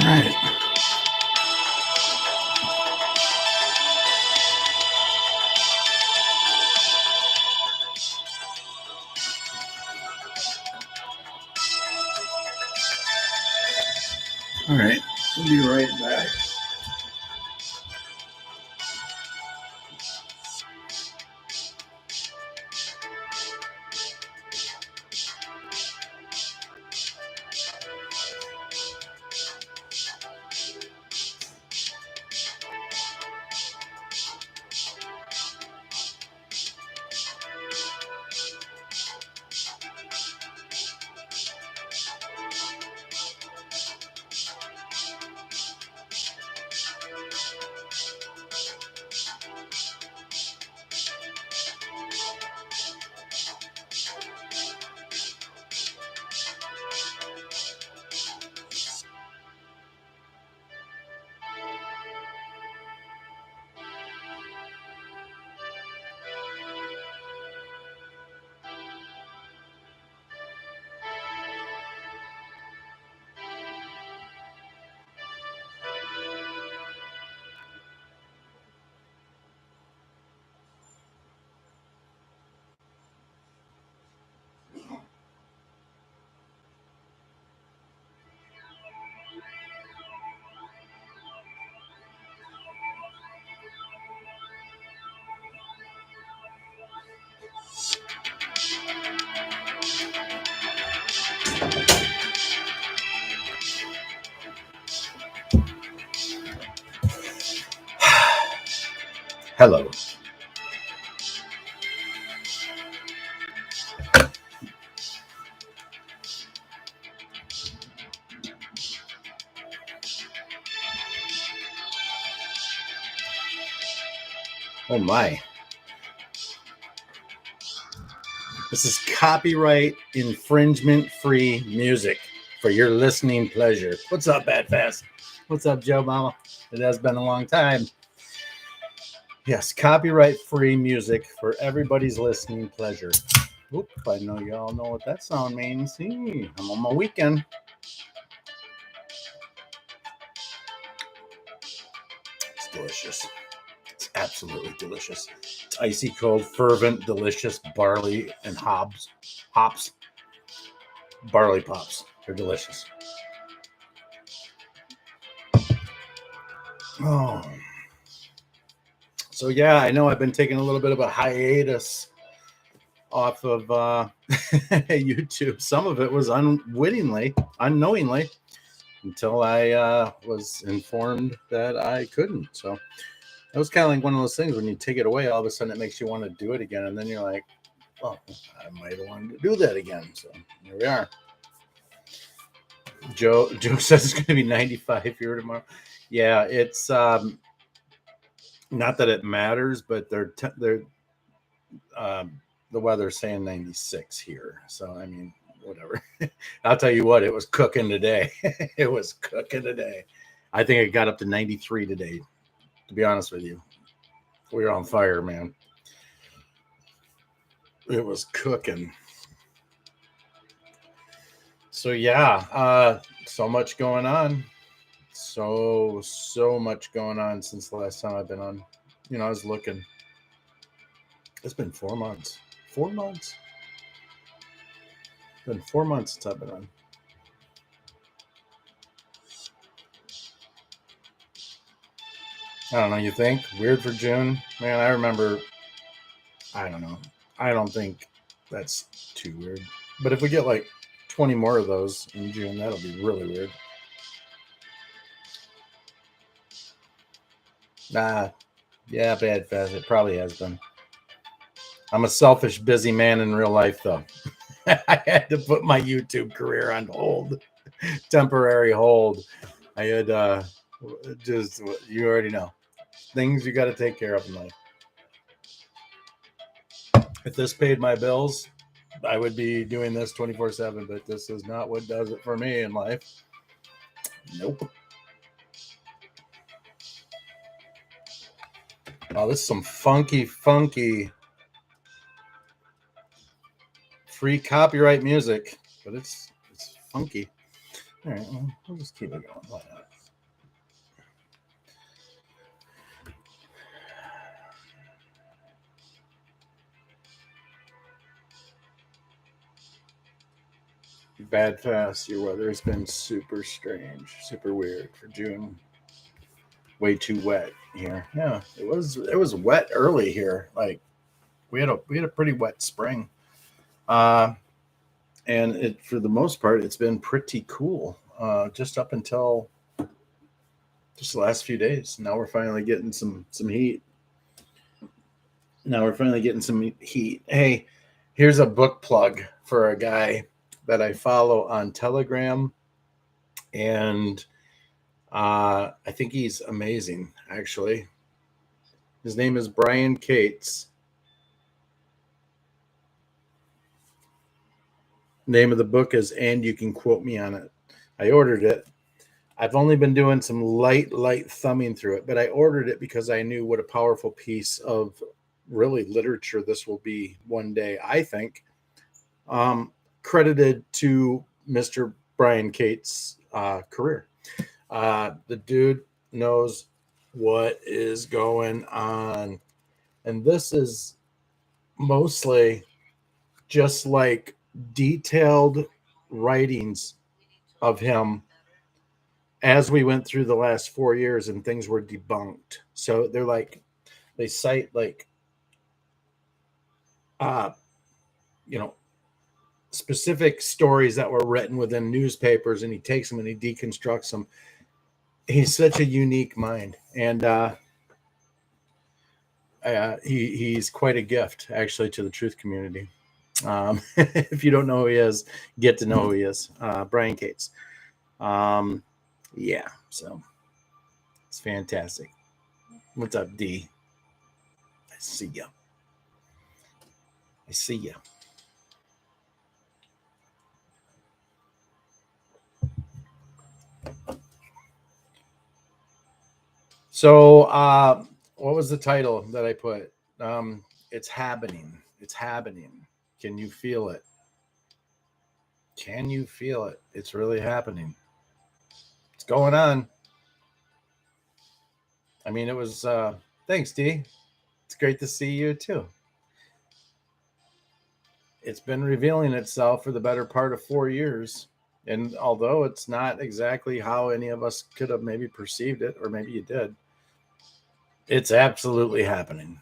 right. All right. We'll be right back. Hello. Oh my. This is copyright infringement free music for your listening pleasure. What's up, Bad Fast? What's up, Joe Mama? It has been a long time. Yes, copyright free music for everybody's listening pleasure. Oop, I know you all know what that sound means. I'm on my weekend. It's delicious. It's absolutely delicious. It's icy cold, fervent, delicious barley and hops, barley pops. They're delicious. Oh. So yeah, I know I've been taking a little bit of a hiatus off of YouTube. Some of it was unknowingly, until I was informed that I couldn't. So it was kind of like one of those things when you take it away, all of a sudden it makes you want to do it again, and then you're like, "Well, I might have wanted to do that again." So here we are. Joe says it's going to be 95 here tomorrow. Yeah, it's not that it matters, but they're the weather's saying 96 here. So I mean, whatever. I'll tell you what, it was cooking today. It was cooking today. I think it got up to 93 today. To be honest with you, we were on fire, man. It was cooking. So yeah, so much going on. So much going on since the last time I've been on. I was looking. It's been 4 months. 4 months. It's been 4 months since I've been on. I don't know. You think weird for June? Man, I remember. I don't know. I don't think that's too weird. But if we get like 20 more of those in June, that'll be really weird. Nah, yeah, Bad Fast. It probably has been. I'm a selfish, busy man in real life, though. I had to put my YouTube career on hold, temporary hold. I had just, you already know, things you got to take care of in life. If this paid my bills, I would be doing this 24/7, but this is not what does it for me in life. Nope. Oh, this is some funky free copyright music, but it's funky. All right, we'll just keep it going. Why not? Bad fast. Your weather has been super strange, super weird for June. Way too wet here. Yeah, it was wet early here. Like we had a pretty wet spring. Uh, and it for the most part it's been pretty cool. Just up until just the last few days. Now we're finally getting some heat. Now we're finally getting some heat. Hey, here's a book plug for a guy that I follow on Telegram, and I think he's amazing. Actually, his name is Brian Cates. Name of the book is "And You Can Quote Me on It." I ordered it. I've only been doing some light thumbing through it, but I ordered it because I knew what a powerful piece of really literature this will be one day. I think, um, credited to Mr. Brian Cates' career. The dude knows what is going on, and this is mostly just like detailed writings of him as we went through the last 4 years and things were debunked. So they're like, they cite like, uh, you know, specific stories that were written within newspapers, and he takes them and he deconstructs them. He's such a unique mind, and he's quite a gift actually to the truth community. If you don't know who he is, get to know who he is. Brian Cates. Um, yeah, so it's fantastic. What's up, D? I see you. I see you. So, what was the title that I put? It's happening. It's happening. Can you feel it? Can you feel it? It's really happening. It's going on. I mean, it was. Thanks, D. It's great to see you too. It's been revealing itself for the better part of 4 years. And although it's not exactly how any of us could have maybe perceived it, or maybe you did, it's absolutely happening.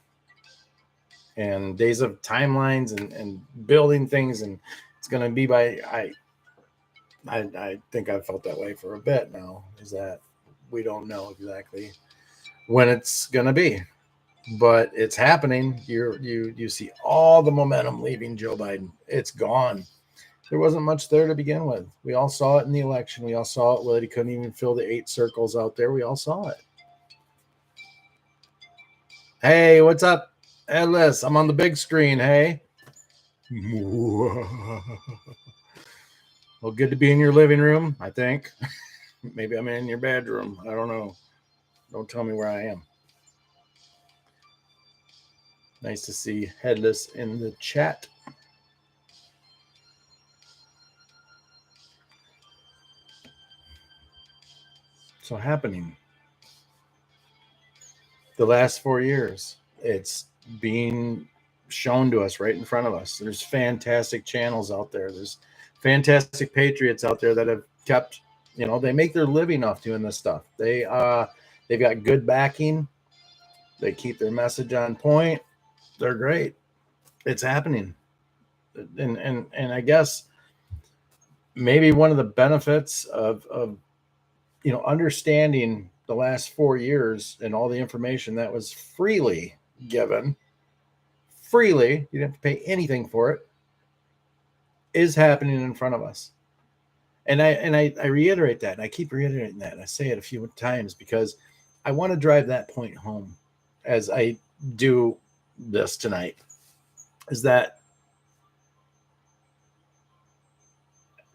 And days of timelines and building things, and it's going to be by I think I've felt that way for a bit now. Is that we don't know exactly when it's going to be, but it's happening. You see all the momentum leaving Joe Biden. It's gone. There wasn't much there to begin with. We all saw it in the election. We all saw it when he couldn't even fill the 8 circles out there. We all saw it. Hey, what's up, Atlas? I'm on the big screen. Hey. Well, good to be in your living room, I think. Maybe I'm in your bedroom. I don't know. Don't tell me where I am. Nice to see Headless in the chat. So happening. The last 4 years, it's being shown to us right in front of us. There's fantastic channels out there. There's fantastic patriots out there that have kept, they make their living off doing this stuff. They've got good backing. They keep their message on point. They're great. It's happening. And I guess maybe one of the benefits of understanding the last 4 years and all the information that was freely given, freely, you didn't have to pay anything for it, is happening in front of us. And I reiterate that, and I keep reiterating that, and I say it a few times because I want to drive that point home as I do this tonight, is that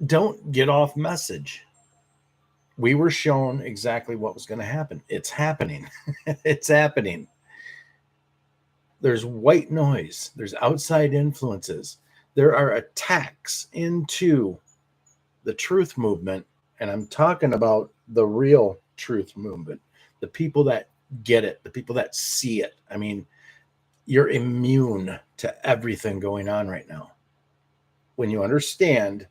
don't get off message. We were shown exactly what was going to happen. It's happening. It's happening. There's white noise. There's outside influences. There are attacks into the truth movement. And I'm talking about the real truth movement, the people that get it, the people that see it. I mean, you're immune to everything going on right now. When you understand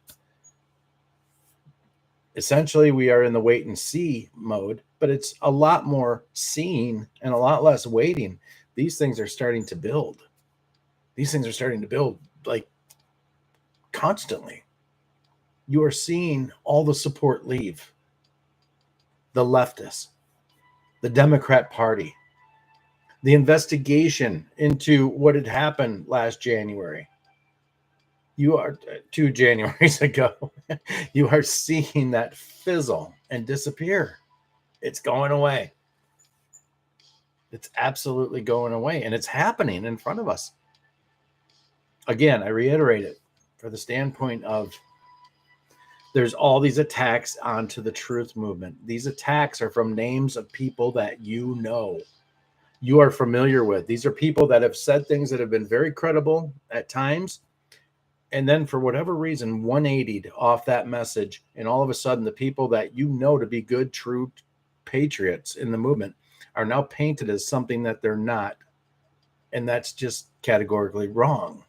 Essentially, we are in the wait and see mode, but it's a lot more seeing and a lot less waiting. These things are starting to build. These things are starting to build like constantly. You are seeing all the support leave. The leftists, the Democrat Party, the investigation into what had happened last January. You are 2 Januaries ago. You are seeing that fizzle and disappear. It's going away. It's absolutely going away, and it's happening in front of us. Again, I reiterate it for the standpoint of there's all these attacks onto the truth movement. These attacks are from names of people that you are familiar with. These are people that have said things that have been very credible at times, and then for whatever reason 180'd off that message, and all of a sudden the people that you know to be good, true patriots in the movement are now painted as something that they're not, and that's just categorically wrong.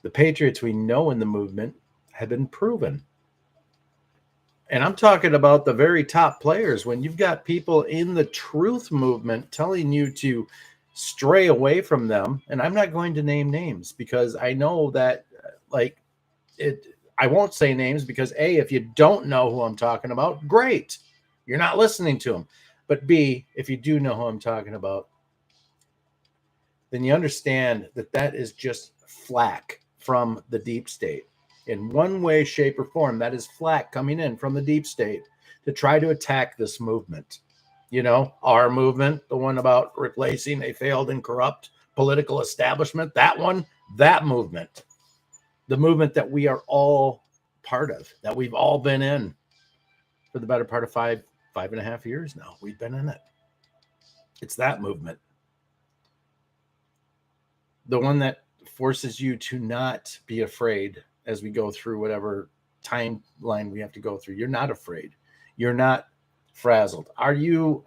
The patriots we know in the movement have been proven. And I'm talking about the very top players. When you've got people in the truth movement telling you to stray away from them, and I'm not going to name names because I know that, like, I won't say names because A, if you don't know who I'm talking about, great, you're not listening to them. But B, if you do know who I'm talking about, then you understand that that is just flack from the deep state. In one way, shape, or form, that is flack coming in from the deep state to try to attack this movement. You know, our movement, the one about replacing a failed and corrupt political establishment, that one, that movement, the movement that we are all part of, that we've all been in for the better part of 5.5 years now. We've been in it. It's that movement. The one that forces you to not be afraid as we go through whatever timeline we have to go through. You're not afraid. You're not frazzled. Are you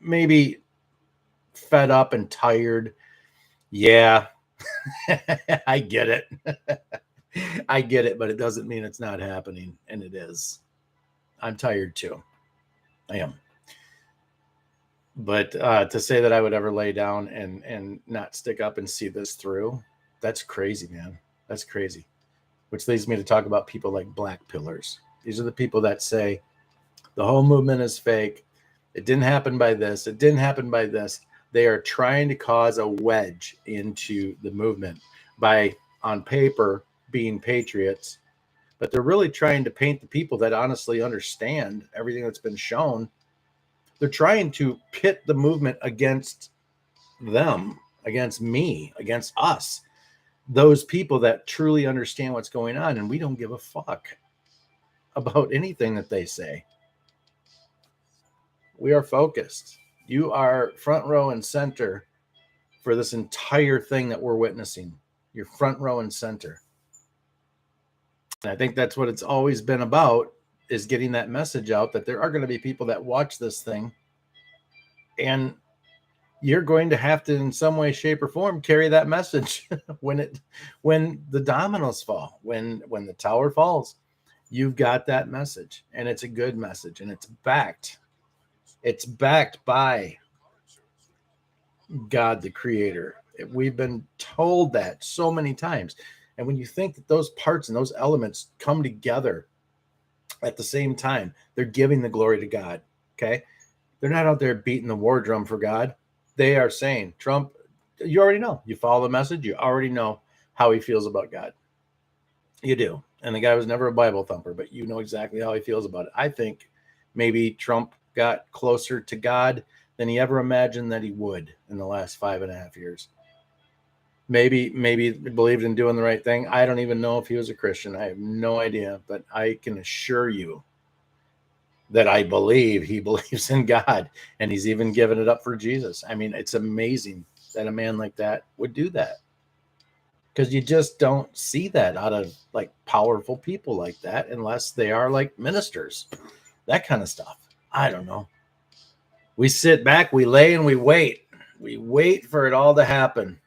maybe fed up and tired? Yeah, I get it. I get it, but it doesn't mean it's not happening, and it is. I'm tired too. I am. But to say that I would ever lay down and not stick up and see this through, that's crazy, man. That's crazy. Which leads me to talk about people like black pillars. These are the people that say the whole movement is fake. It didn't happen by this. It didn't happen by this. They are trying to cause a wedge into the movement by, on paper, being patriots. But they're really trying to paint the people that honestly understand everything that's been shown. They're trying to pit the movement against them, against me, against us. Those people that truly understand what's going on, and we don't give a fuck about anything that they say. We are focused. You are front row and center for this entire thing that we're witnessing. You're front row and center. And I think that's what it's always been about, is getting that message out that there are going to be people that watch this thing, and you're going to have to, in some way, shape, or form, carry that message when the dominoes fall, when the tower falls. You've got that message, and it's a good message, and it's backed by God, the creator. We've been told that so many times. And when you think that those parts and those elements come together at the same time, they're giving the glory to God. Okay. They're not out there beating the war drum for God. They are saying, Trump, you already know. You follow the message. You already know how he feels about God. You do. And the guy was never a Bible thumper, but you know exactly how he feels about it. I think maybe Trump got closer to God than he ever imagined that he would in the last 5.5 years. Maybe believed in doing the right thing. I don't even know if he was a Christian. I have no idea, but I can assure you that I believe he believes in God, and he's even given it up for Jesus. I mean, it's amazing that a man like that would do that, because you just don't see that out of like powerful people like that unless they are like ministers, that kind of stuff. I don't know. We sit back, we lay, and we wait. We wait for it all to happen.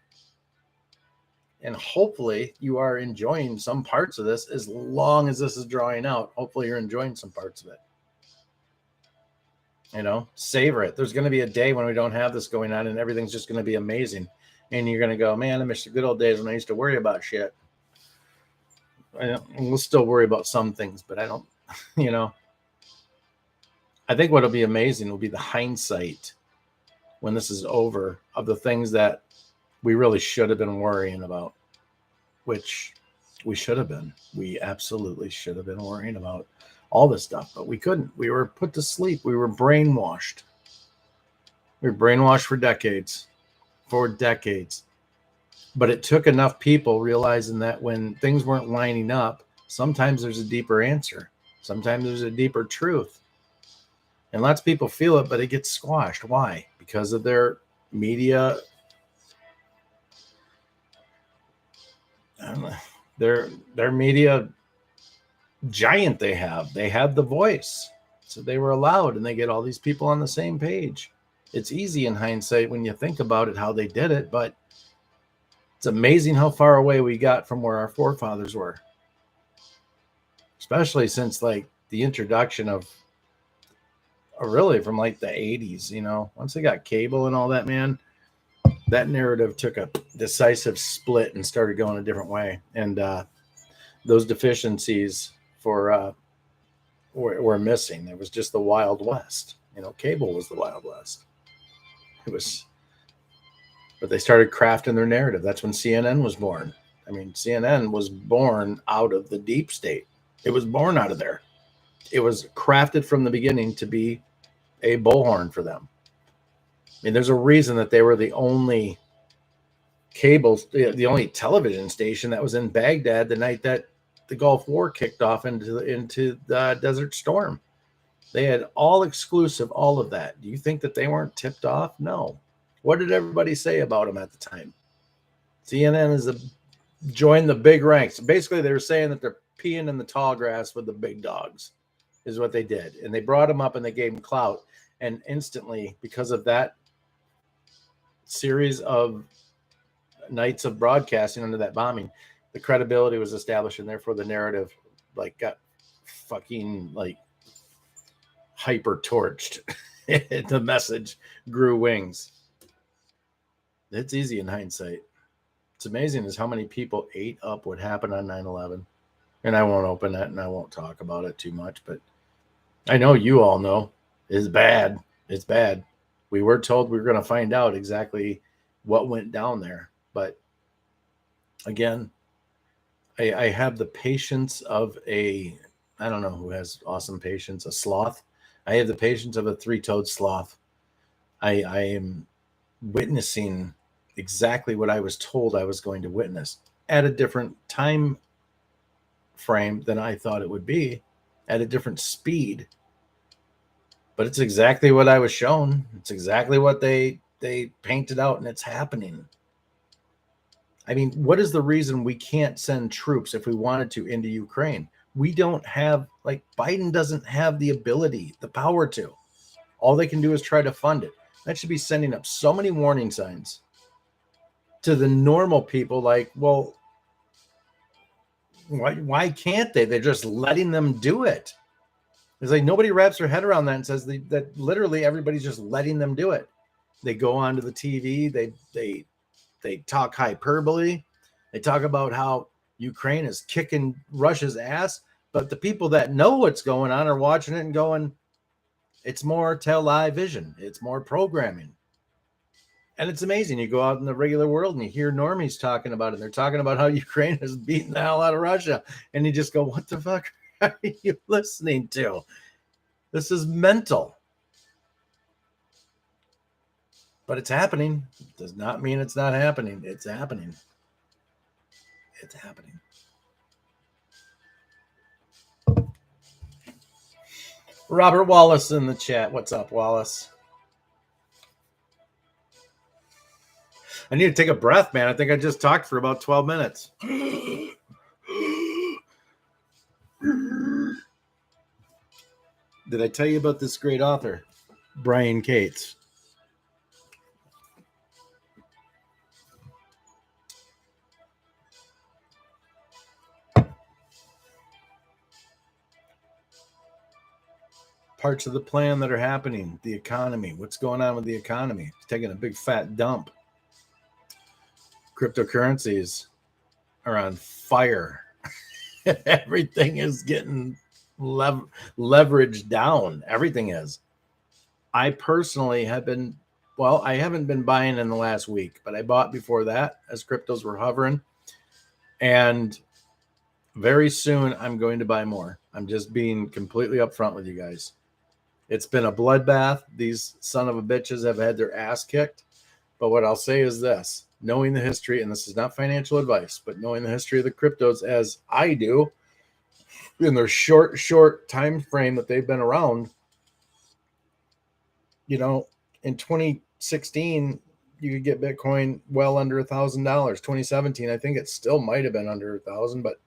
And hopefully you are enjoying some parts of this. As long as this is drawing out, hopefully you're enjoying some parts of it. Savor it. There's going to be a day when we don't have this going on and everything's just going to be amazing. And you're going to go, man, I miss the good old days when I used to worry about shit. We'll still worry about some things, but I don't, I think what'll be amazing will be the hindsight when this is over of the things that we really should have been worrying about, which we should have been. We absolutely should have been worrying about all this stuff, but we couldn't. We were put to sleep. We were brainwashed. We were brainwashed for decades. But it took enough people realizing that when things weren't lining up, sometimes there's a deeper answer. Sometimes there's a deeper truth. And lots of people feel it, but it gets squashed. Why? Because of their media. I don't know, their media giant they have the voice, so they were allowed, and they get all these people on the same page. It's easy in hindsight when you think about it how they did it, but it's amazing how far away we got from where our forefathers were, especially since like the introduction of really from like the 80s. Once they got cable and all that, man, that narrative took a decisive split and started going a different way. And those deficiencies were missing. It was just the Wild West. Cable was the Wild West. But they started crafting their narrative. That's when CNN was born. I mean, CNN was born out of the deep state. It was born out of there. It was crafted from the beginning to be a bullhorn for them. I mean, there's a reason that they were the only the only television station that was in Baghdad the night that the Gulf War kicked off into the Desert Storm. They had all exclusive, all of that. Do you think that they weren't tipped off? No. What did everybody say about them at the time? CNN is joined the big ranks. Basically, they were saying that they're peeing in the tall grass with the big dogs, is what they did. And they brought them up and they gave them clout. And instantly, because of that series of nights of broadcasting under that bombing, the credibility was established, and therefore the narrative got fucking hyper torched. The message grew wings. It's easy in hindsight. It's amazing as how many people ate up what happened on 9/11. And I won't open that and I won't talk about it too much, but I know you all know it's bad. It's bad. We were told we were going to find out exactly what went down there. But again, I have the patience of I don't know who has awesome patience, a sloth. I have the patience of a three-toed sloth. I am witnessing exactly what I was told I was going to witness at a different time frame than I thought it would be, at a different speed. But it's exactly what I was shown. It's exactly what they painted out, and it's happening. I mean, what is the reason we can't send troops if we wanted to into Ukraine? We don't have, Biden doesn't have the ability, the power to. All they can do is try to fund it. That should be sending up so many warning signs to the normal people. Well, why can't they? They're just letting them do it. It's like nobody wraps their head around that and says that literally everybody's just letting them do it. They go onto the TV. They talk hyperbole. They talk about how Ukraine is kicking Russia's ass. But the people that know what's going on are watching it and going, it's more television. It's more programming. And it's amazing. You go out in the regular world and you hear normies talking about it. They're talking about how Ukraine is beating the hell out of Russia. And you just go, what the fuck are you listening to? This is mental. But it's happening. It does not mean it's not happening. It's happening. It's happening. Robert Wallace in the chat. What's up, Wallace? I need to take a breath, man. I think I just talked for about 12 minutes. Did I tell you about this great author, Brian Cates? 'Cause parts of the plan that are happening. The economy, what's going on with the economy? It's taking a big fat dump. Cryptocurrencies are on fire. Everything is getting leveraged down. Everything is. I personally have been, well, I haven't been buying in the last week, but I bought before that as cryptos were hovering. And very soon I'm going to buy more. I'm just being completely upfront with you guys. It's been a bloodbath. These son of a bitches have had their ass kicked. But what I'll say is this, knowing the history, and this is not financial advice, but knowing the history of the cryptos as I do, in their short time frame that they've been around, you know, in 2016, you could get Bitcoin well under $1,000. 2017, I think it still might have been under 1,000, but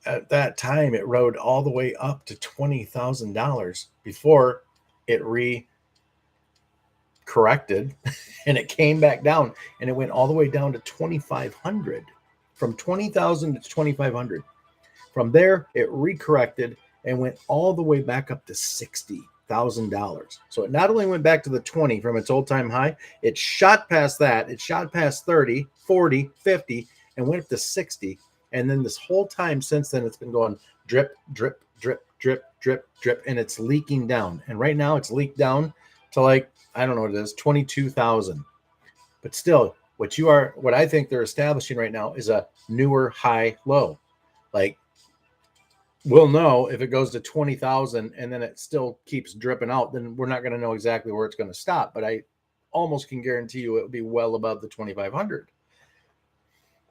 at that time it rode all the way up to $20,000 before it corrected and it came back down, and it went all the way down to 2,500, from 20,000 to 2,500. From there, it recorrected and went all the way back up to $60,000. So it not only went back to the 20 from its old time high, it shot past that. It shot past 30, 40, 50, and went up to 60. And then this whole time since then, it's been going drip, drip, drip, drip, drip, drip, and it's leaking down. And right now it's leaked down to like, I don't know what it is, 22,000. But still, what I think they're establishing right now is a newer high low. Like, we'll know if it goes to 20,000 and then it still keeps dripping out, then we're not going to know exactly where it's going to stop. But I almost can guarantee you it will be well above the 2,500.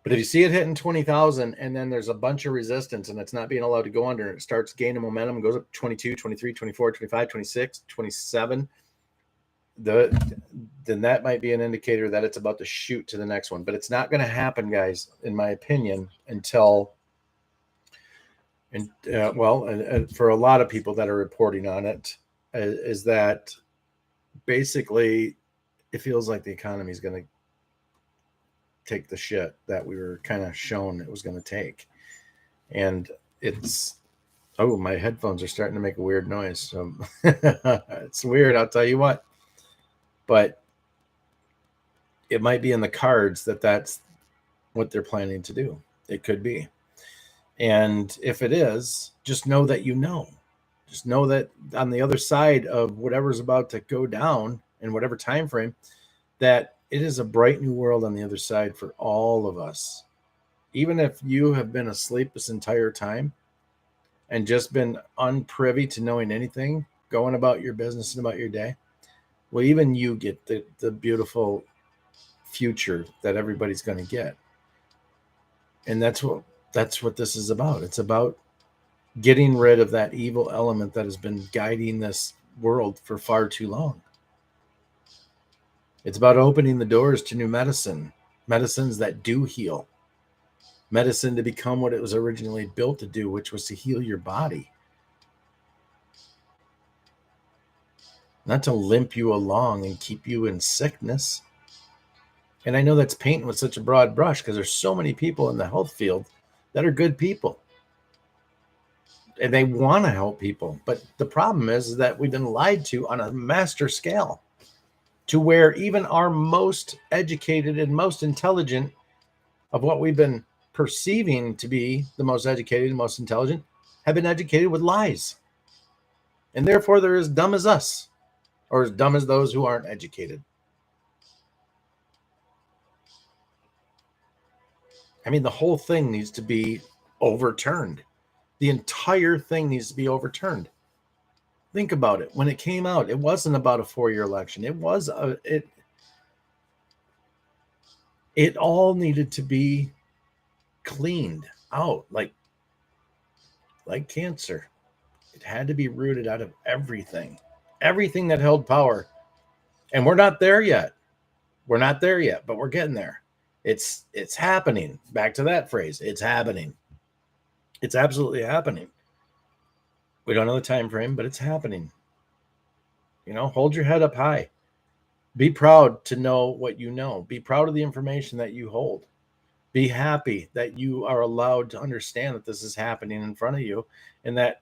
But if you see it hitting 20,000 and then there's a bunch of resistance and it's not being allowed to go under, and it starts gaining momentum and goes up 22, 23, 24, 25, 26, 27, then that might be an indicator that it's about to shoot to the next one. But it's not going to happen, guys, in my opinion, until, and for a lot of people that are reporting on it, is that basically it feels like the economy is going to take the shit that we were kind of shown it was going to take. And it's, oh, my headphones are starting to make a weird noise. So it's weird, I'll tell you what. But it might be in the cards that that's what they're planning to do. It could be. And if it is, just know that you know. Just know that on the other side of whatever's about to go down in whatever time frame, that it is a bright new world on the other side for all of us. Even if you have been asleep this entire time and just been unprivy to knowing anything, going about your business and about your day, well, even you get the beautiful future that everybody's going to get. And that's what this is about. It's about getting rid of that evil element that has been guiding this world for far too long. It's about opening the doors to new medicines that do heal, medicine to become what it was originally built to do, which was to heal your body, not to limp you along and keep you in sickness. And I know that's painting with such a broad brush because there's so many people in the health field that are good people and they want to help people. But the problem is that we've been lied to on a master scale, to where even our most educated and most intelligent of what we've been perceiving to be the most educated and most intelligent have been educated with lies. And therefore they're as dumb as us, or as dumb as those who aren't educated. I mean, the whole thing needs to be overturned. The entire thing needs to be overturned. Think about it. When it came out, it wasn't about a 4-year election. It all needed to be cleaned out like cancer. It had to be rooted out of everything that held power. And we're not there yet. But we're getting there. It's happening. Back to that phrase. It's happening. It's absolutely happening. We don't know the time frame, but it's happening. Hold your head up high. Be proud to know what you know. Be proud of the information that you hold. Be happy that you are allowed to understand that this is happening in front of you, and that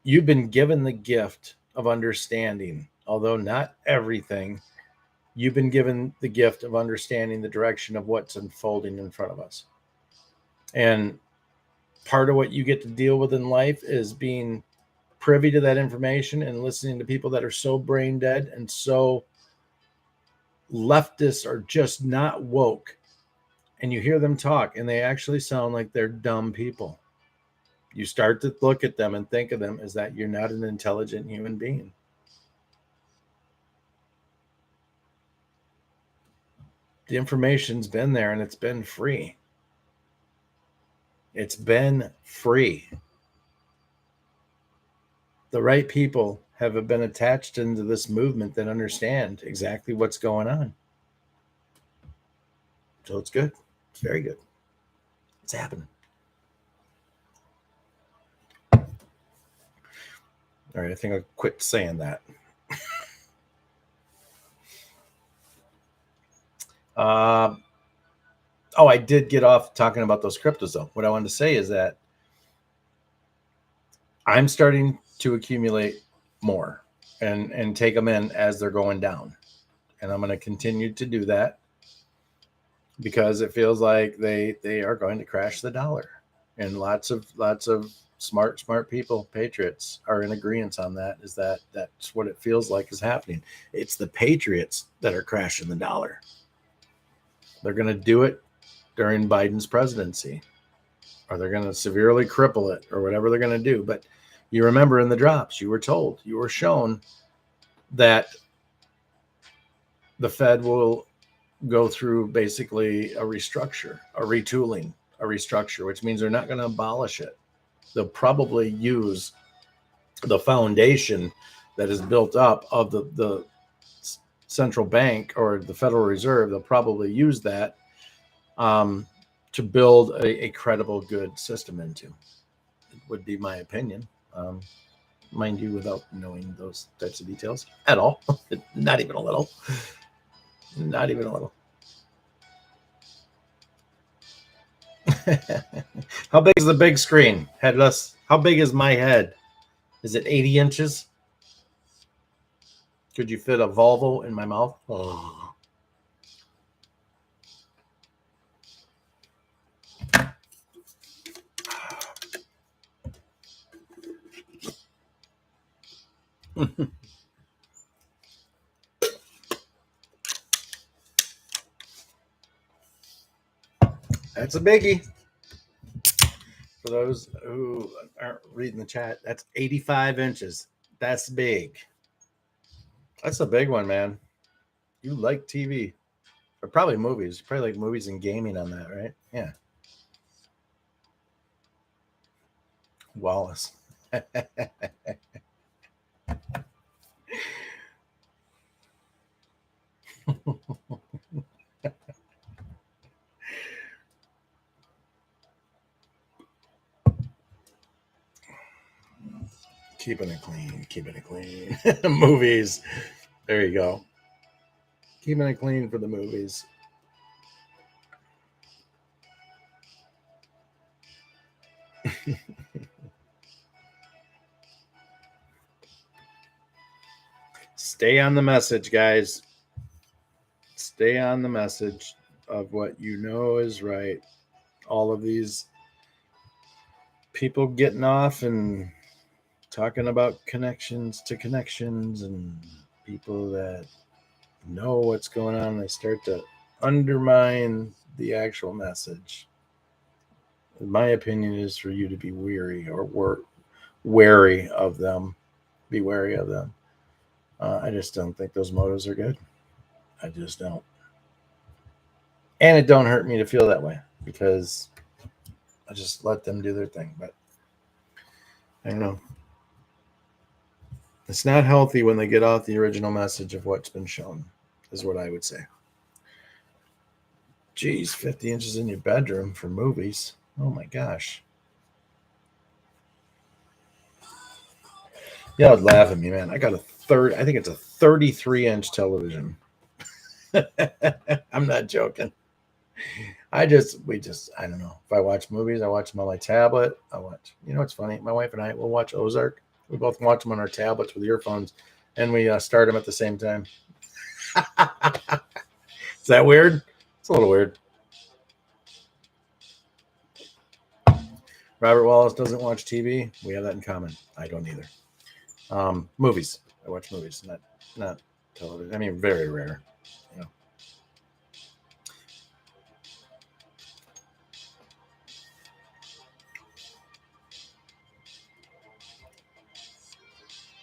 You've been given the gift of understanding, although not everything. You've been given the gift of understanding the direction of what's unfolding in front of us. And part of what you get to deal with in life is being privy to that information and listening to people that are so brain dead and so leftists are just not woke. And you hear them talk and they actually sound like they're dumb people. You start to look at them and think of them as that you're not an intelligent human being. The information's been there and it's been free. It's been free. The right people have been attached into this movement that understand exactly what's going on. So it's good. It's very good. It's happening. All right, I think I'll quit saying that. Oh, I did get off talking about those cryptos, though. What I wanted to say is that I'm starting to accumulate more and take them in as they're going down. And I'm going to continue to do that because it feels like they are going to crash the dollar. And lots of smart people, patriots, are in agreement on that. Is that's what it feels like is happening. It's the patriots that are crashing the dollar. They're going to do it during Biden's presidency, or they're going to severely cripple it, or whatever they're going to do. But you remember in the drops, you were shown that the Fed will go through basically a restructure, a retooling, a restructure, which means they're not going to abolish it. They'll probably use the foundation that is built up of the central bank or the Federal Reserve. They'll probably use that to build a credible, good system into. It would be my opinion. Mind you, without knowing those types of details at all. Not even a little. Not even a little. How big is the big screen? Headless. How big is my head? Is it 80 inches? Could you fit a Volvo in my mouth? Oh. That's a biggie. For those who aren't reading the chat, that's 85 inches. That's big. That's a big one, man. You like TV. Or probably movies. You probably like movies and gaming on that, right? Yeah. Wallace. Keeping it clean. Movies. There you go. Keeping it clean for the movies. Stay on the message, guys. Stay on the message of what you know is right. All of these people getting off and talking about connections to connections and people that know what's going on, they start to undermine the actual message. My opinion is for you to be weary or wary of them. Be wary of them. I just don't think those motives are good. I just don't. And it don't hurt me to feel that way because I just let them do their thing. But I don't know. It's not healthy when they get off the original message of what's been shown, is what I would say. Geez, 50 inches in your bedroom for movies. Oh my gosh. Yeah, I'd laugh at me, man. I got I think it's a 33-inch television. I'm not joking. I don't know. If I watch movies, I watch them on my tablet. You know what's funny? My wife and I will watch Ozark. We both watch them on our tablets with earphones, and we start them at the same time. Is that weird? It's a little weird. Robert Wallace doesn't watch TV. We have that in common. I don't either. Movies. I watch movies, not television. I mean, very rare. You know.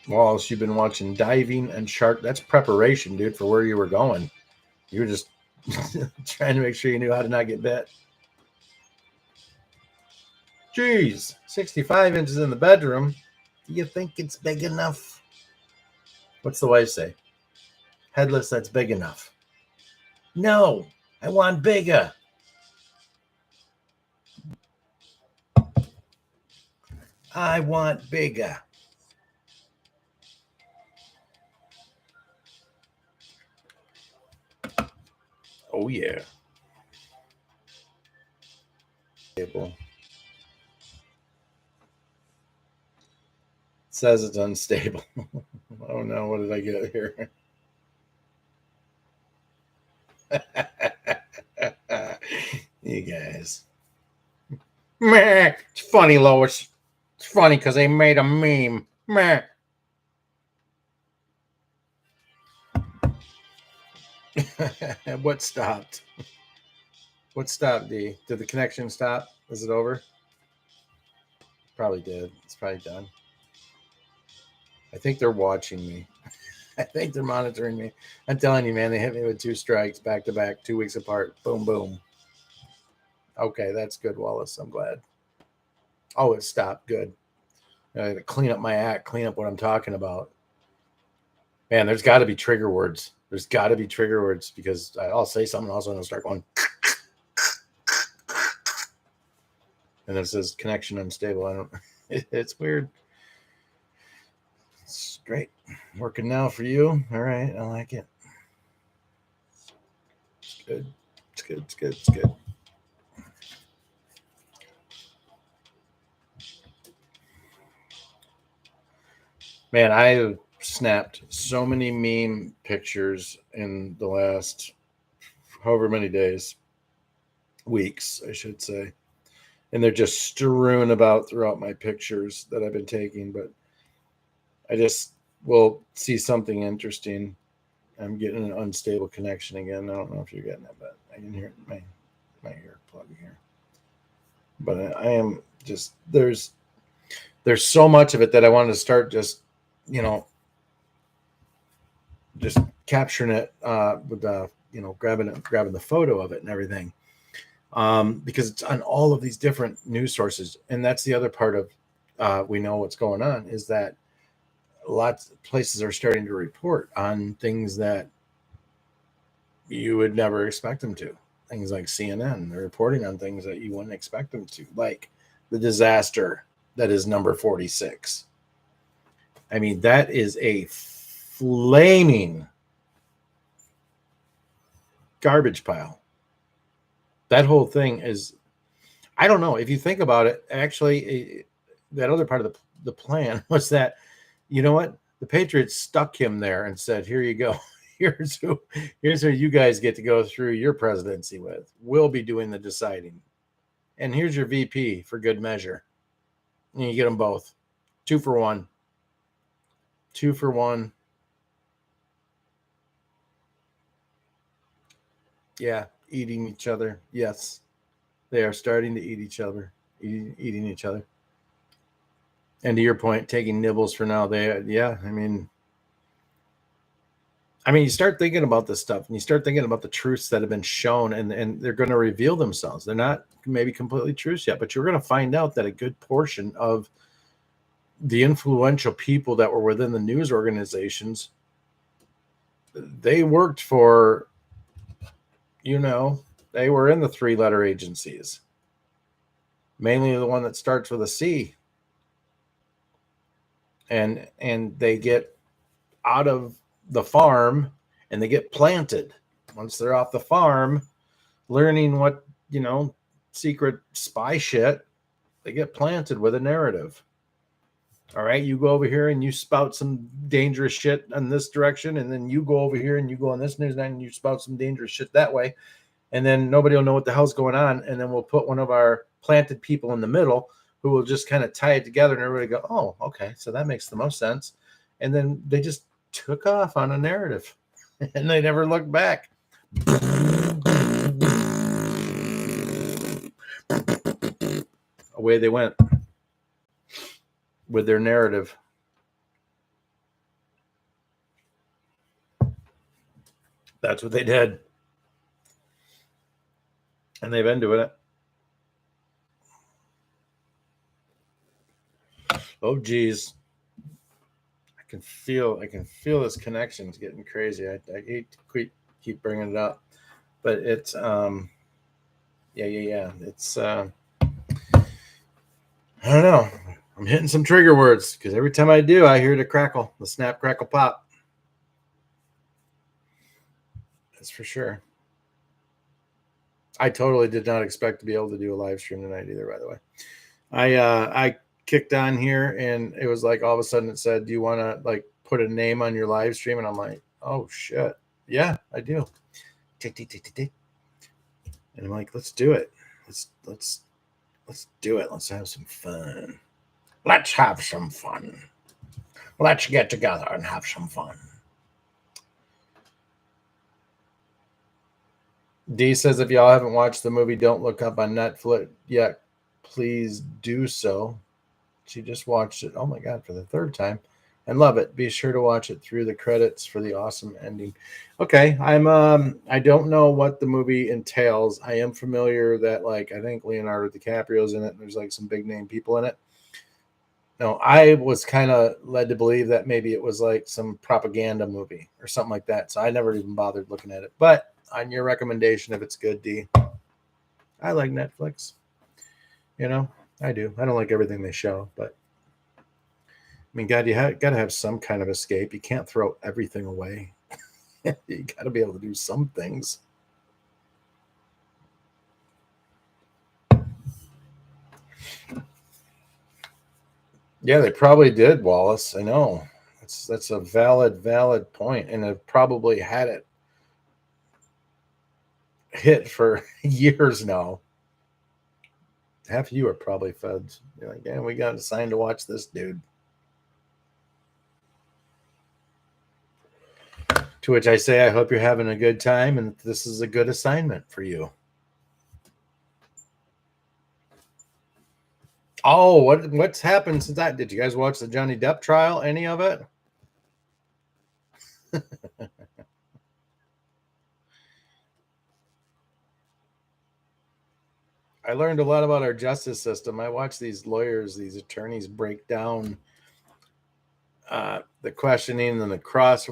Wallace, you've been watching diving and shark. That's preparation, dude, for where you were going. You were just trying to make sure you knew how to not get bit. Jeez, 65 inches in the bedroom. Do you think it's big enough? What's the wife say? Headless, that's big enough. No, I want bigger. I want bigger. Oh, yeah. It says it's unstable. Oh, no. What did I get here? You guys. Meh. It's funny, Lois. It's funny because they made a meme. Meh. What stopped? What stopped, D? Did the connection stop? Is it over? Probably did. It's probably done. I think they're watching me. I think they're monitoring me. I'm telling you, man, they hit me with 2 strikes back to back, 2 weeks apart. Boom, boom. Okay, that's good, Wallace. I'm glad. Oh, it stopped. Good. I got to clean up my act, clean up what I'm talking about. Man, there's got to be trigger words. There's got to be trigger words because I'll say something also and I'll start going. And then it says connection unstable. I don't. It's weird. It's great. Working now for you. All right, I like it. It's good. It's good. It's good. It's good. Man, I snapped so many meme pictures in the last however many days, weeks, I should say. And they're just strewn about throughout my pictures that I've been taking. But I just will see something interesting. I'm getting an unstable connection again. I don't know if you're getting it, but I can hear my ear plug here. But I am just there's so much of it that I wanted to start just just capturing it with grabbing the photo of it and everything, because it's on all of these different news sources. And that's the other part of we know what's going on is that lots of places are starting to report on things that you would never expect them to. Things like CNN, they're reporting on things that you wouldn't expect them to, like the disaster that is number 46. I mean, that is a flaming garbage pile. That whole thing is, I don't know. If you think about it, actually, that other part of the plan was that, you know what? The Patriots stuck him there and said, here you go. Here's who you guys get to go through your presidency with. We'll be doing the deciding. And here's your VP for good measure. And you get them both. 2 for 1. 2 for 1. Yeah, eating each other. Yes, they are starting to eat each other, eating each other. And to your point, taking nibbles for now. I mean, you start thinking about this stuff, and you start thinking about the truths that have been shown, and they're going to reveal themselves. They're not maybe completely truths yet, but you're going to find out that a good portion of the influential people that were within the news organizations, they worked for, they were in the 3-letter agencies, mainly the one that starts with a C. And they get out of the farm and they get planted. Once they're off the farm, learning what, secret spy shit, they get planted with a narrative. All right, you go over here and you spout some dangerous shit in this direction, and then you go over here and you go on this news and you spout some dangerous shit that way, and then nobody will know what the hell's going on, and then we'll put one of our planted people in the middle who will just kind of tie it together, and everybody go, oh, okay, so that makes the most sense, and then they just took off on a narrative, and they never looked back. Away they went with their narrative. That's what they did. And they've been doing it. Oh geez. I can feel this connection's getting crazy. I hate to keep bringing it up. But it's yeah. It's I don't know. I'm hitting some trigger words because every time I do, I hear the crackle, the snap, crackle, pop. That's for sure. I totally did not expect to be able to do a live stream tonight either, by the way. I kicked on here and it was like all of a sudden it said, do you want to like put a name on your live stream? And I'm like, oh shit. Yeah, I do. Tick. And I'm like, let's do it. Let's do it. Let's have some fun. Let's have some fun. Let's get together and have some fun. D says if y'all haven't watched the movie Don't Look Up on Netflix yet, please do so. She just watched it, oh my god, for the third time and love it. Be sure to watch it through the credits for the awesome ending. Okay, I don't know what the movie entails. I am familiar that like I think Leonardo DiCaprio's in it and there's like some big name people in it. No, I was kind of led to believe that maybe it was like some propaganda movie or something like that. So I never even bothered looking at it. But on your recommendation, if it's good, D, I like Netflix. You know, I do. I don't like everything they show, but I mean, God, you got to have some kind of escape. You can't throw everything away. You got to be able to do some things. Yeah, they probably did, Wallace. I know. That's a valid point, and it probably had it hit for years now. Half of you are probably feds. You're like, yeah, we got assigned to watch this dude. To which I say, I hope you're having a good time, and this is a good assignment for you. Oh, what's happened since that? Did you guys watch the Johnny Depp trial? Any of it? I learned a lot about our justice system. I watch these lawyers, these attorneys break down the questioning and the cross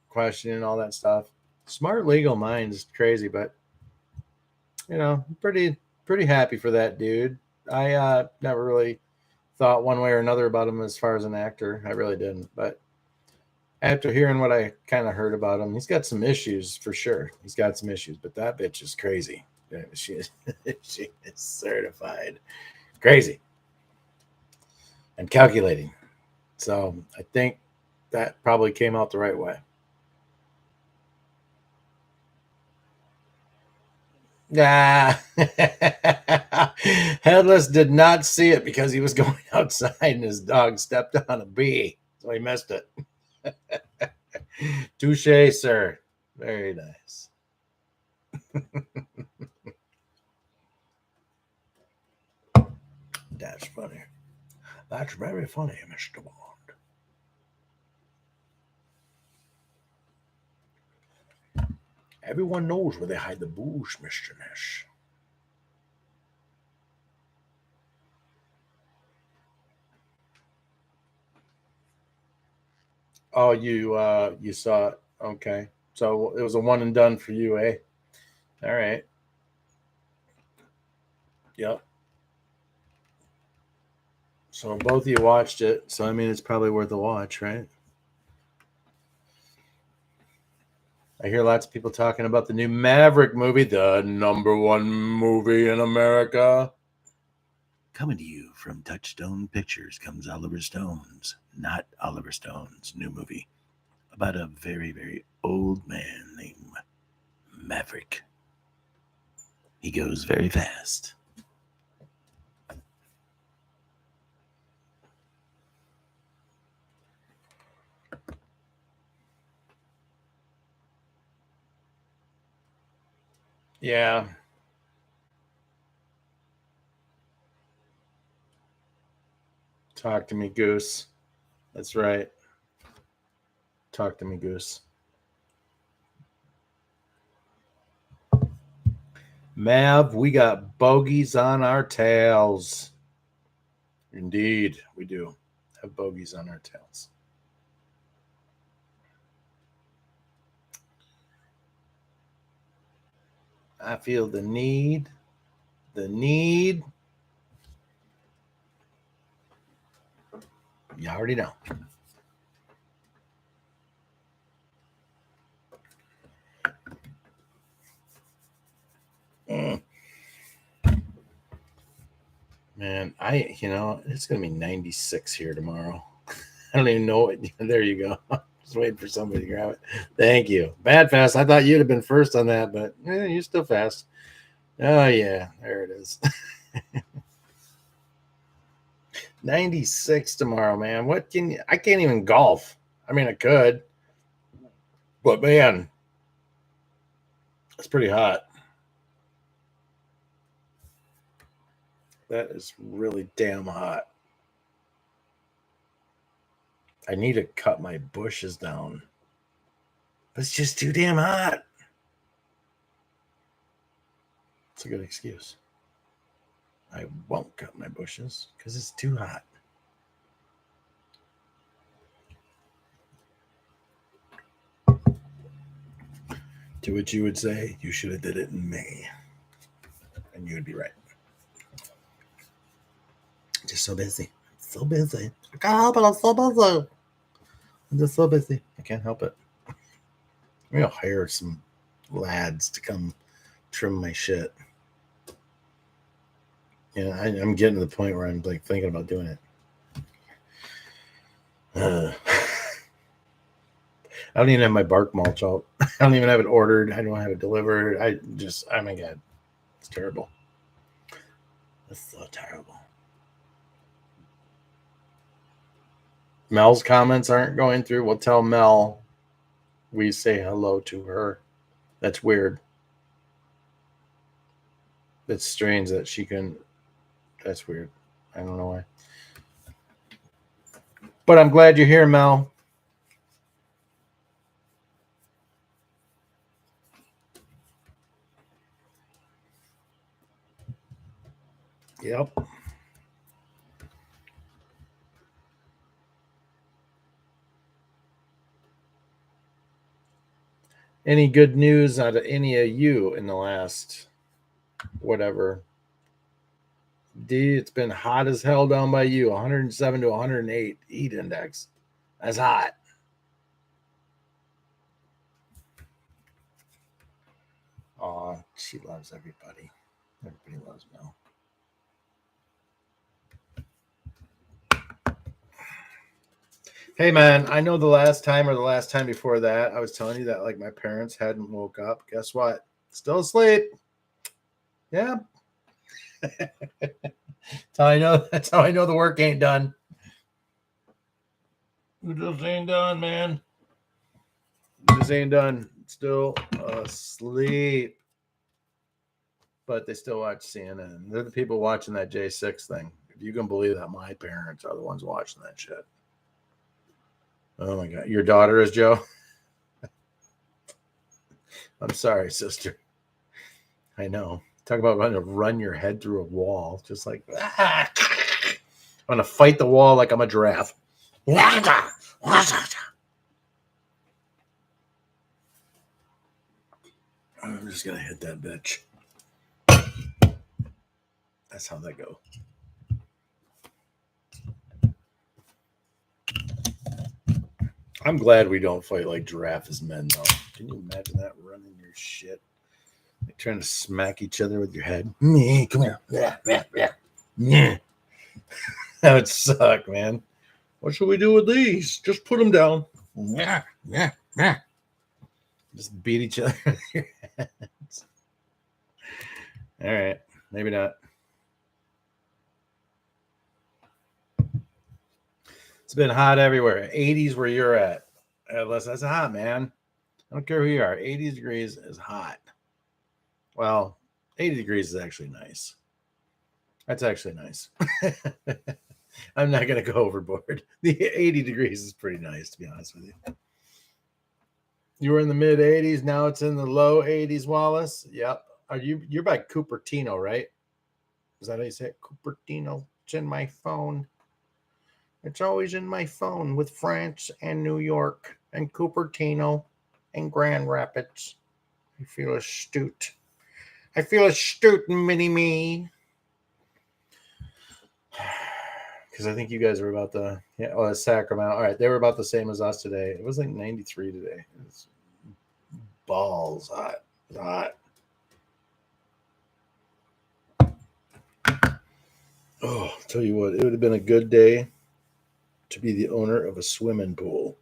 questioning and all that stuff. Smart legal minds, crazy, but you know, pretty happy for that dude. I never really thought one way or another about him as far as an actor. I really didn't, but after hearing what I kind of heard about him, he's got some issues for sure. He's got some issues, but that bitch is crazy. She is, she is certified crazy and calculating. So I think that probably came out the right way. Nah, Headless did not see it because he was going outside and his dog stepped on a bee, so he missed it. Touche, sir. Very nice. That's funny. That's very funny, Mr. Bond. Everyone knows where they hide the booze, Mr. Nash. Oh, you saw it. Okay. So it was a one and done for you, eh? All right. Yep. So both of you watched it. So I mean it's probably worth a watch, right? I hear lots of people talking about the new Maverick movie, the number one movie in America. Coming to you from Touchstone Pictures comes Oliver Stone's Not Oliver Stone's new movie about a very, very old man named Maverick. He goes very fast. Yeah. Talk to me, Goose. That's right. Talk to me, Goose. Mav, we got bogeys on our tails. Indeed, we do have bogeys on our tails. I feel the need. You already know. Man, it's going to be 96 here tomorrow. I don't even know it. There you go. Just waiting for somebody to grab it. Thank you. Bad fast. I thought you'd have been first on that, but you're still fast. Oh, yeah. There it is. 96 tomorrow, man. I can't even golf. I mean, I could. But, man, it's pretty hot. That is really damn hot. I need to cut my bushes down. But it's just too damn hot. It's a good excuse. I won't cut my bushes because it's too hot. To which you would say, you should have did it in May. And you would be right. Just so busy. So busy. I can't help it. I'm so busy. I'm just so busy. I can't help it. I'm going to hire some lads to come trim my shit. Yeah, I'm getting to the point where I'm like thinking about doing it. I don't even have my bark mulch out. I don't even have it ordered. I don't have it delivered. Oh my God. It's terrible. It's so terrible. Mel's comments aren't going through. We'll tell Mel we say hello to her. That's weird. It's strange that she can. That's weird. I don't know why. But I'm glad you're here, Mel. Yep. Any good news out of any of you in the last whatever? D, it's been hot as hell down by you. 107 to 108 heat index. That's hot. Aw, she loves everybody. Everybody loves Mel. Hey man, I know the last time or the last time before that, I was telling you that like my parents hadn't woke up. Guess what? Still asleep. Yeah. That's how I know the work ain't done. It just ain't done, man. It just ain't done. Still asleep. But they still watch CNN. They're the people watching that J6 thing. If you can believe that, my parents are the ones watching that shit. Oh my God. Your daughter is Joe? I'm sorry, sister. I know. Talk about wanting to run your head through a wall. Just like, I'm going to fight the wall like I'm a giraffe. I'm just going to hit that bitch. That's how that goes. I'm glad we don't fight like giraffe as men, though. Can you imagine that running your shit? Like trying to smack each other with your head. Come here. Yeah. That would suck, man. What should we do with these? Just put them down. Yeah, yeah, yeah. Just beat each other. All right, maybe not. It's been hot everywhere. 80s where you're at. That's hot, man. I don't care who you are. 80 degrees is hot. Well, 80 degrees is actually nice. That's actually nice. I'm not going to go overboard. The 80 degrees is pretty nice, to be honest with you. You were in the mid 80s. Now it's in the low 80s, Wallace. Yep. You're by Cupertino, right? Is that how you say it? Cupertino. It's in my phone. It's always in my phone with France and New York and Cupertino and Grand Rapids. I feel astute. I feel astute, mini me. Because I think you guys were about Sacramento. All right, they were about the same as us today. It was like 93 today. It was balls hot. Hot. Oh, I'll tell you what, it would have been a good day to be the owner of a swimming pool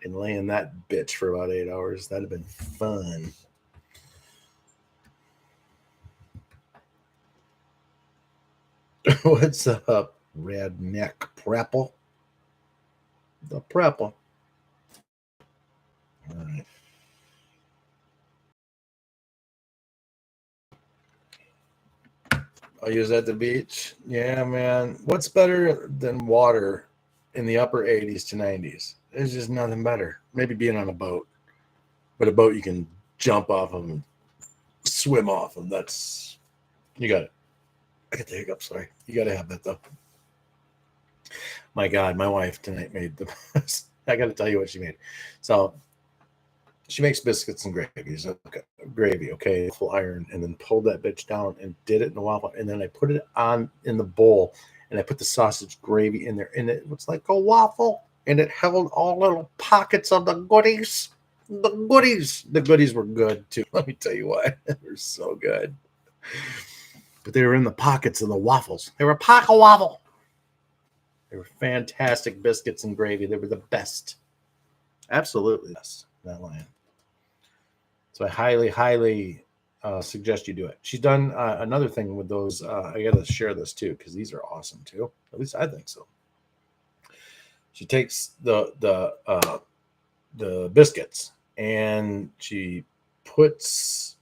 and lay in that bitch for about 8 hours. That'd have been fun. What's up, redneck prepple? The prepple. All right. I'll use that at the beach. Yeah, man. What's better than water in the upper 80s to 90s? There's just nothing better. Maybe being on a boat, but a boat you can jump off of and swim off of. That's, you got it. I got the hiccups. Sorry. You got to have that though. My God, my wife tonight made the best. I got to tell you what she made. So she makes biscuits and gravies. Okay, gravy, okay, full iron, and then pulled that bitch down and did it in the waffle. And then I put it on in the bowl, and I put the sausage gravy in there, and it was like a waffle, and it held all little pockets of the goodies. The goodies were good too. Let me tell you why. They were so good. But they were in the pockets of the waffles. They were a pocket waffle. They were fantastic biscuits and gravy. They were the best. Absolutely best. That line. So I highly suggest you do it. She's done another thing with those. I got to share this too because these are awesome too. At least I think so. She takes the biscuits and she puts,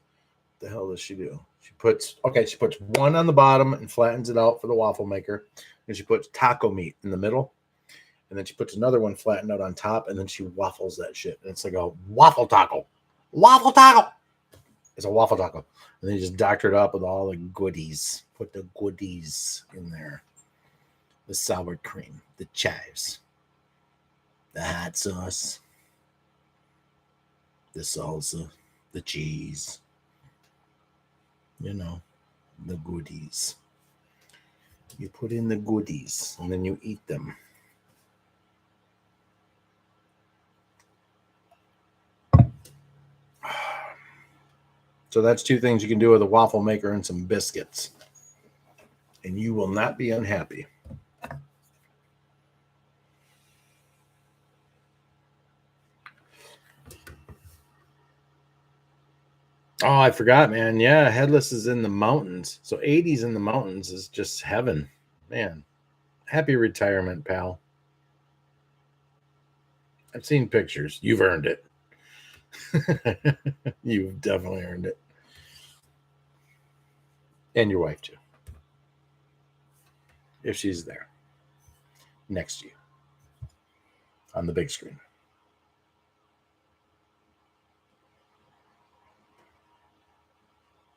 the hell does she do? She puts one on the bottom and flattens it out for the waffle maker. And she puts taco meat in the middle. And then she puts another one flattened out on top. And then she waffles that shit. And it's like a waffle taco. Waffle taco. It's a waffle taco. And then you just doctor it up with all the goodies. Put the goodies in there. The sour cream, the chives, the hot sauce, the salsa, the cheese. You know, the goodies. You put in the goodies and then you eat them. So that's two things you can do with a waffle maker and some biscuits. And you will not be unhappy. Oh, I forgot, man. Yeah, Headless is in the mountains. So 80s in the mountains is just heaven. Man, happy retirement, pal. I've seen pictures. You've earned it. You've definitely earned it. And your wife, too. If she's there next to you on the big screen.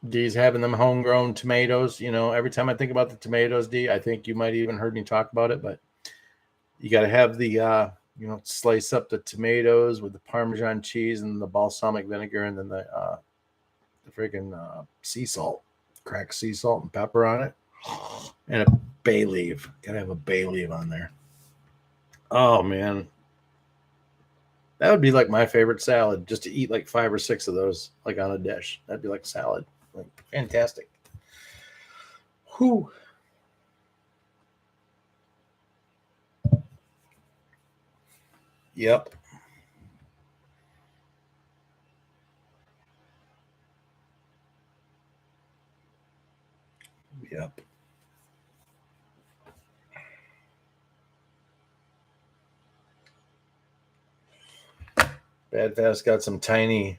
D's having them homegrown tomatoes. You know, every time I think about the tomatoes, D, I think you might even heard me talk about it, but you got to have the, slice up the tomatoes with the Parmesan cheese and the balsamic vinegar and then the freaking sea salt, cracked sea salt and pepper on it. And a bay leaf. Got to have a bay leaf on there. Oh, man. That would be like my favorite salad, just to eat like 5 or 6 of those, like on a dish. That'd be like salad. Like, fantastic. Whew. Yep. Yep. Bad Fast got some tiny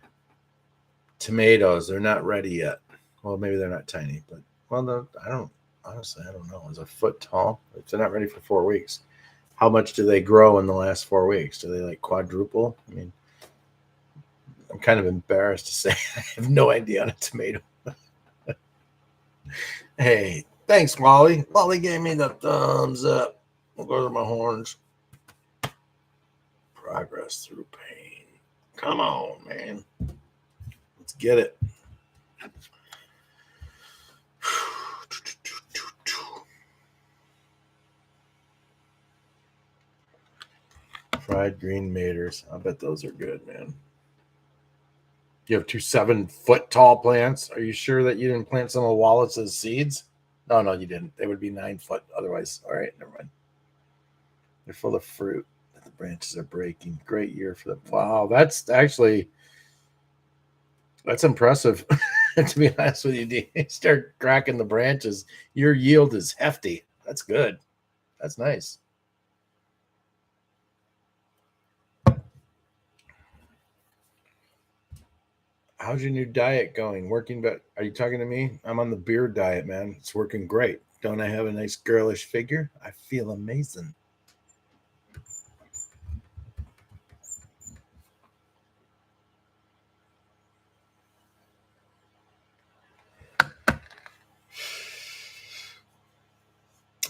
tomatoes. They're not ready yet. Well, maybe they're not tiny, but I don't honestly. I don't know. Is a foot tall? If they're not ready for 4 weeks, how much do they grow in the last 4 weeks? Do they like quadruple? I mean, I'm kind of embarrassed to say I have no idea on a tomato. Hey, thanks, Wally. Wally gave me the thumbs up. We'll go to my horns. Progress through pain. Come on, man. Let's get it. Fried green maters. I bet those are good, man. You have 2 7-foot tall plants. Are you sure that you didn't plant some of Wallace's seeds? No, you didn't. They would be 9 foot otherwise. All right, never mind. They're full of fruit. The branches are breaking. Great year for them. Wow, that's impressive. To be honest with you, you start cracking the branches. Your yield is hefty. That's good. That's nice. How's your new diet going? Working, but are you talking to me? I'm on the beer diet, man. It's working great. Don't I have a nice girlish figure? I feel amazing.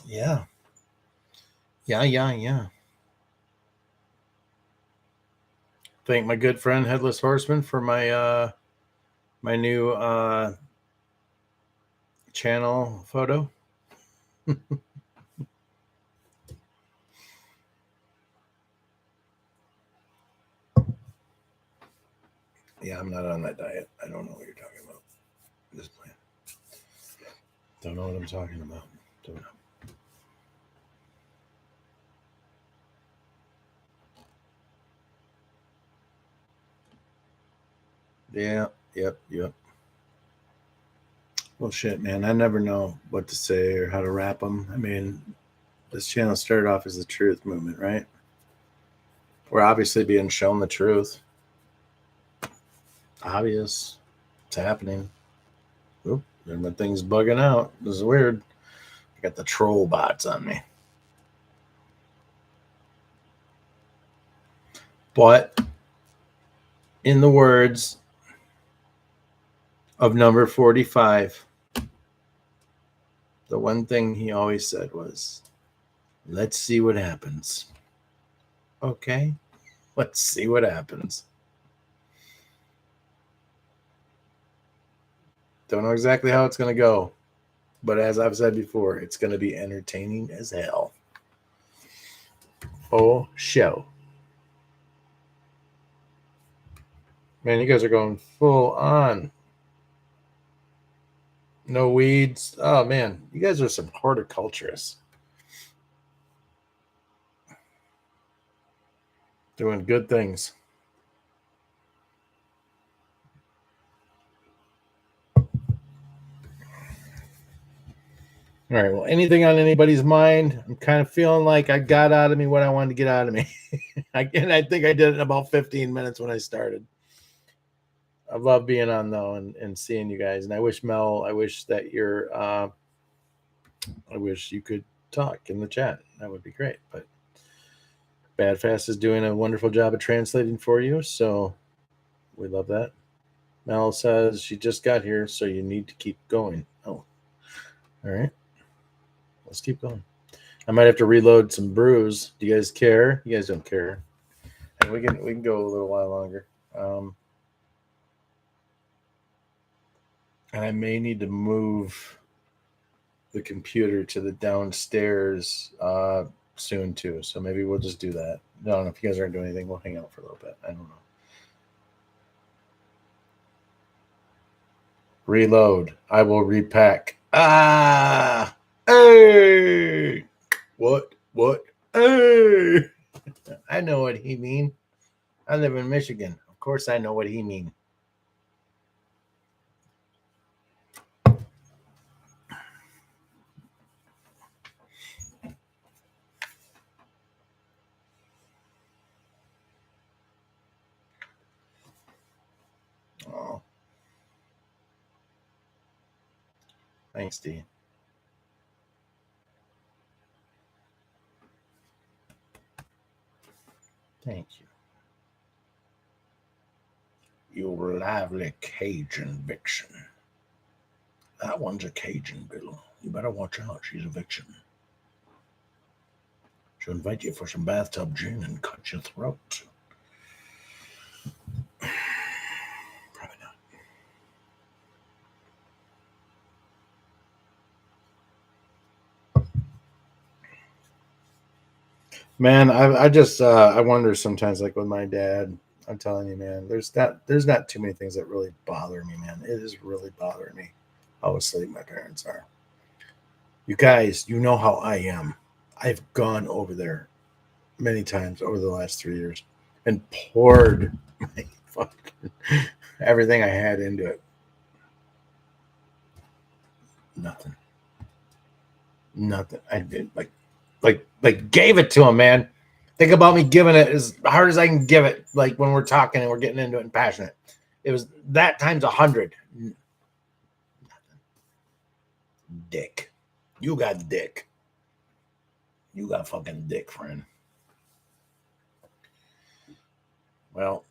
Yeah. Yeah. Thank my good friend Headless Horseman for my new channel photo. Yeah, I'm not on that diet. I don't know what you're talking about. This plan. Don't know what I'm talking about. Don't know. Yeah. Yep. Well, shit, man. I never know what to say or how to wrap them. I mean, this channel started off as the truth movement, right? We're obviously being shown the truth. Obvious. It's happening. Oop, and the thing's bugging out. This is weird. I got the troll bots on me. But in the words of number 45, the one thing he always said was, let's see what happens. Okay, let's see what happens. Don't know exactly how it's going to go. But as I've said before, it's going to be entertaining as hell. Oh, show. Man, you guys are going full on. No weeds. Oh, man. You guys are some horticulturists. Doing good things. All right. Well, anything on anybody's mind? I'm kind of feeling like I got out of me what I wanted to get out of me. I think I did it in about 15 minutes when I started. I love being on though and seeing you guys. And I wish Mel, I wish that I wish you could talk in the chat. That would be great. But Bad Fast is doing a wonderful job of translating for you. So we love that. Mel says she just got here, so you need to keep going. Oh, all right. Let's keep going. I might have to reload some brews. Do you guys care? You guys don't care. And we can go a little while longer. And I may need to move the computer to the downstairs soon too. So maybe we'll just do that. I don't know if you guys aren't doing anything. We'll hang out for a little bit. I don't know. Reload. I will repack. Ah! Hey! What? Hey! I know what he mean. I live in Michigan. Of course I know what he mean. Oh, thanks, D. Thank you. You lively Cajun vixen. That one's a Cajun, Bill. You better watch out. She's a vixen. She'll invite you for some bathtub gin and cut your throat. Probably not. Man, I just I wonder sometimes, like with my dad. I'm telling you, man, there's not too many things that really bother me, man. It is really bothering me how asleep my parents are. You guys, you know how I am. I've gone over there many times over the last 3 years and poured my fucking everything I had into it. Nothing. Nothing. I did like gave it to him, man. Think about me giving it as hard as I can give it, like when we're talking and we're getting into it and passionate. It was that times 100. Dick. You got dick. You got fucking dick, friend. Well,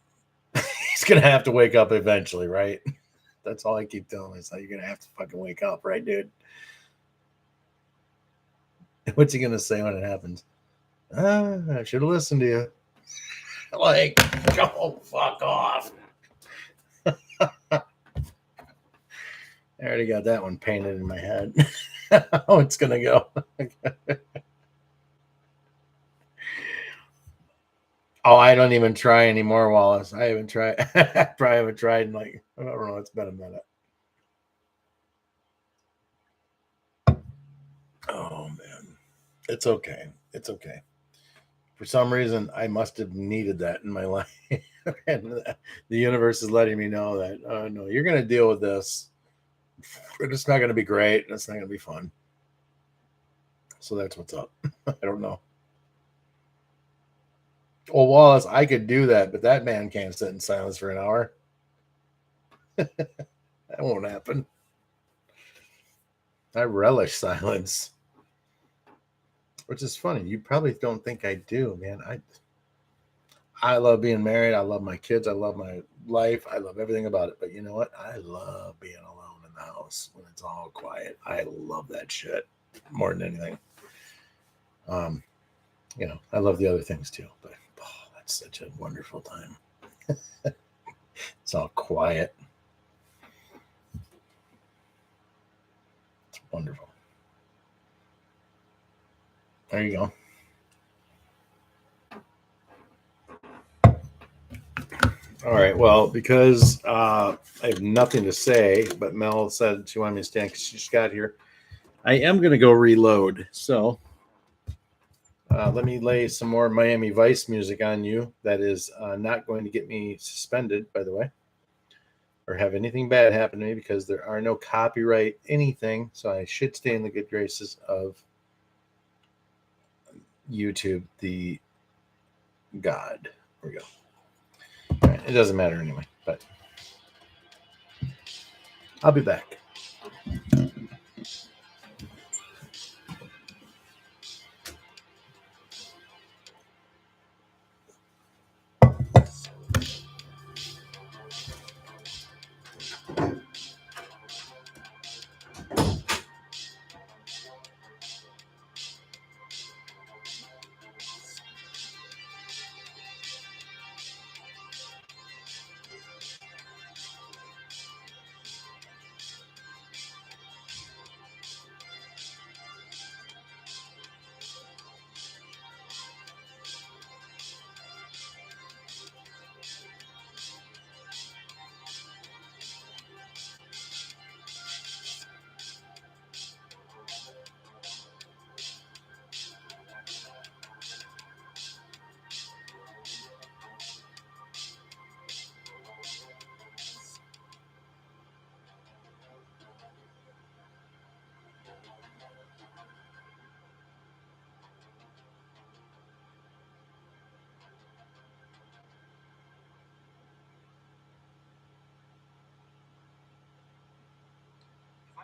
he's gonna have to wake up eventually, right? That's all I keep telling myself. You're gonna have to fucking wake up, right, dude? What's he gonna say when it happens? I should have listened to you. Like, oh, fuck off. I already got that one painted in my head. How it's gonna go. Oh, I don't even try anymore, Wallace. I haven't tried. I probably haven't tried in like I don't know. It's been a minute. Oh man, it's okay. It's okay. For some reason, I must have needed that in my life, and the universe is letting me know that no, you're going to deal with this. It's not going to be great. And it's not going to be fun. So that's what's up. I don't know. Well, Wallace, I could do that, but that man can't sit in silence for an hour. That won't happen. I relish silence, which is funny. You probably don't think I do, man. I love being married. I love my kids. I love my life. I love everything about it. But you know what? I love being alone in the house when it's all quiet. I love that shit more than anything. Um, I love the other things too, but that's such a wonderful time. It's all quiet. It's wonderful. There you go. All right. Well, because I have nothing to say, but Mel said she wanted me to stand because she just got here. I am going to go reload. So let me lay some more Miami Vice music on you. That is not going to get me suspended, by the way, or have anything bad happen to me because there are no copyright anything. So I should stay in the good graces of YouTube, the God. There we go. All right, it doesn't matter anyway, but I'll be back.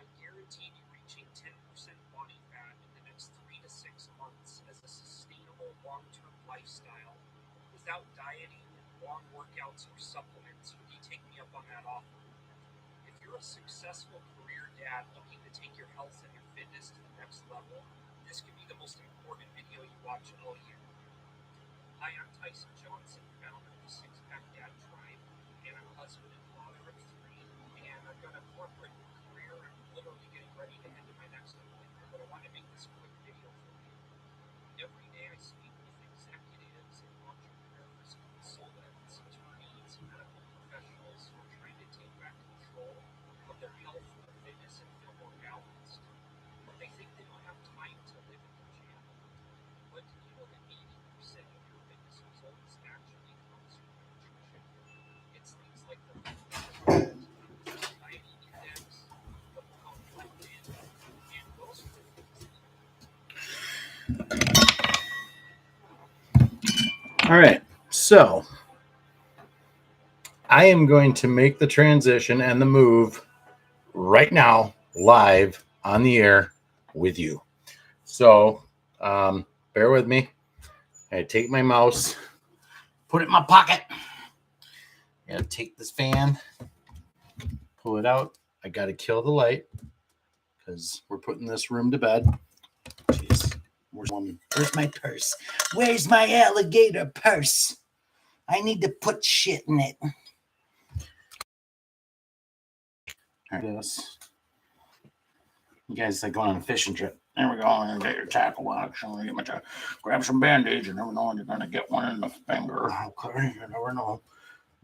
I guarantee you reaching 10% body fat in the next 3 to 6 months as a sustainable long-term lifestyle without dieting, long workouts, or supplements. Would you take me up on that offer? If you're a successful career dad looking to take your health and your fitness to the next level, this could be the most important video you watch all year. Hi, I'm Tyson Johnson, founder of the Six Pack Dad Tribe, and I'm a husband and father of 3, and I've got a corporate career. I'm literally getting ready to head to my next appointment, but I want to make this quick video for you. Every day I speak with executives and entrepreneurs, consultants, attorneys, medical professionals who are trying to take back control of their health, their fitness, and feel more balanced. They think they don't have time to live in the gym. But do you know that 80% of your fitness results actually comes from nutrition? It's things like the satiety index, the pound leptin, and those are the things that you All right. So I am going to make the transition and the move right now, live on the air with you. So bear with me. I take my mouse, put it in my pocket. I gotta take this fan, pull it out. I gotta kill the light because we're putting this room to bed. Jeez. Where's my purse? Where's my alligator purse? I need to put shit in it. All right, yes. You guys like going on a fishing trip. There we go. I'm gonna get your tackle box. I'm gonna get my grab some band-aids. You never know when you're gonna get one in the finger. Okay, you never know.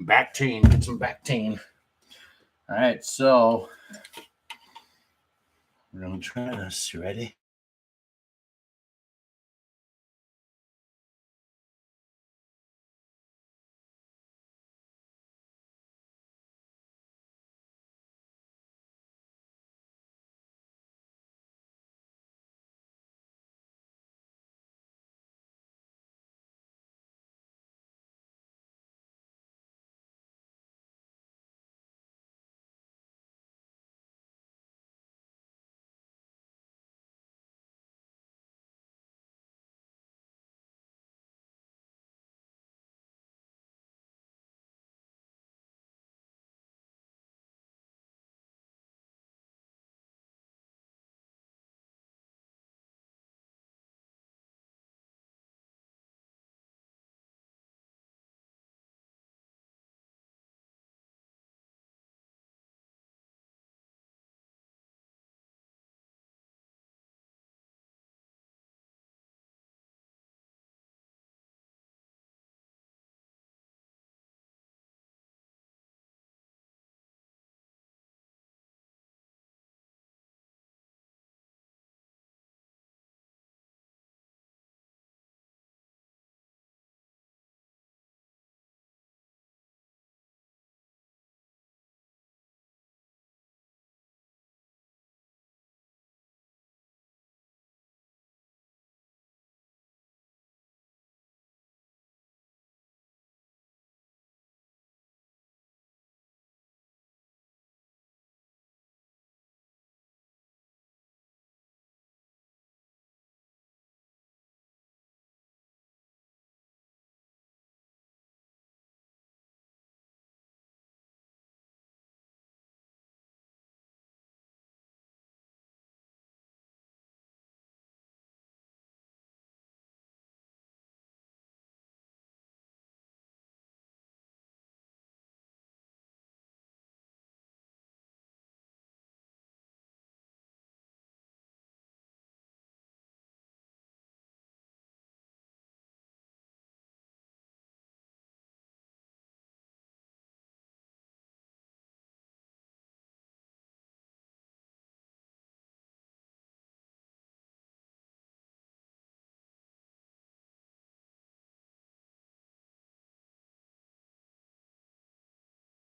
Bactine, get some Bactine. All right, so we're gonna try this. You ready?